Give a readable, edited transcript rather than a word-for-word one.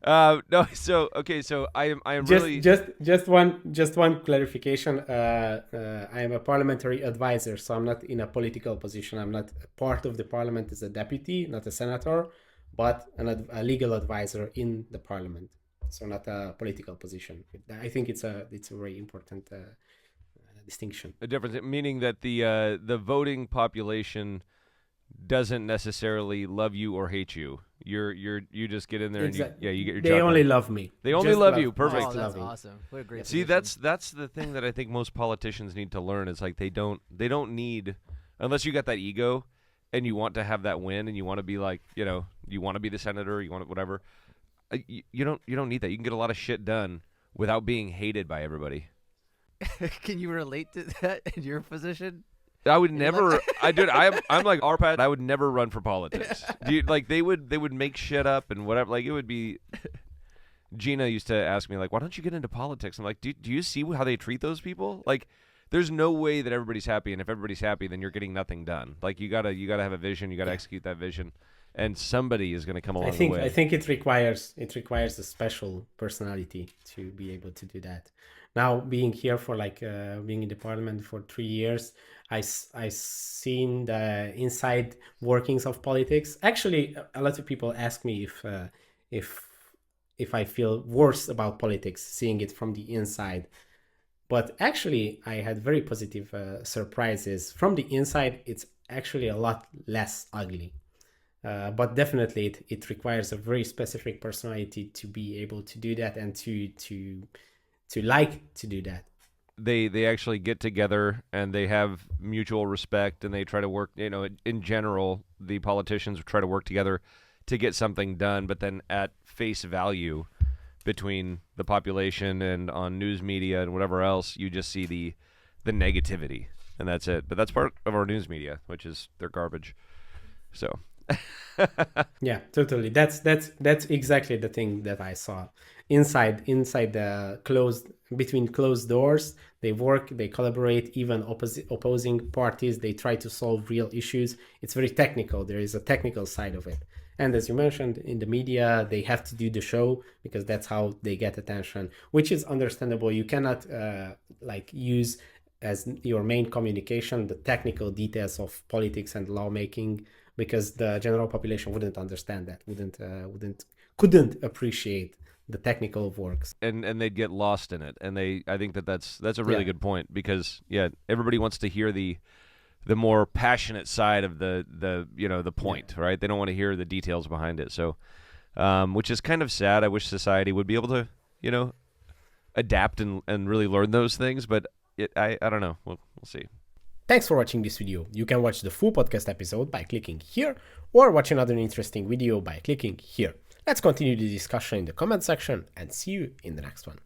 No, so okay, so I am Just, really just one clarification. I am a parliamentary advisor, so I'm not in a political position. I'm not part of the parliament as a deputy, not a senator, but a legal advisor in the parliament. So not a political position. I think it's a very important distinction. a difference, meaning that the voting population doesn't necessarily love you or hate you. You just get in there and Exactly. you get your They job only done. love me. They only Just love love. you. Perfect. Oh, Just that's loving. awesome. What a great Yes. See, position. that's the thing that I think most politicians need to learn. Is like they don't need, unless you got that ego and you want to have that win and you want to be like, you want to be the senator, you want whatever. You don't need that. You can get a lot of shit done without being hated by everybody. Can you relate to that in your position? I would You're never. like- I'm like Arpad. I would never run for politics. Like they would make shit up and whatever. Like it would be. Gina used to ask me like, why don't you get into politics? I'm like, do you see how they treat those people? Like, there's no way that everybody's happy, and if everybody's happy, then you're getting nothing done. Like you gotta have a vision. You gotta execute that vision, and somebody is gonna come along the way. I think it requires a special personality to be able to do that. Now, being here for being in the parliament for 3 years, I seen the inside workings of politics. Actually, a lot of people ask me if if I feel worse about politics, seeing it from the inside. But actually, I had very positive surprises. From the inside, it's actually a lot less ugly. But definitely, it requires a very specific personality to be able to do that and to like to do that. They actually get together and they have mutual respect and they try to work. In general, the politicians try to work together to get something done, but then at face value between the population and on news media and whatever else, you just see the negativity, and that's it. But that's part of our news media, which is they're garbage. So Yeah, totally. That's exactly the thing that I saw. Inside the between closed doors, they work, they collaborate, even opposing parties, they try to solve real issues. It's very technical. There is a technical side of it. And as you mentioned, in the media, they have to do the show because that's how they get attention, which is understandable. You cannot use as your main communication the technical details of politics and lawmaking, because the general population wouldn't understand that, couldn't appreciate the technical works. and they'd get lost in it, and I think that's a really Yeah. good point, because everybody wants to hear the more passionate side of the point, right? They don't want to hear the details behind it. So which is kind of sad. I wish society would be able to adapt and really learn those things, but I don't know. We'll see. Thanks for watching this video. You can watch the full podcast episode by clicking here, or watch another interesting video by clicking here. Let's continue the discussion in the comment section and see you in the next one.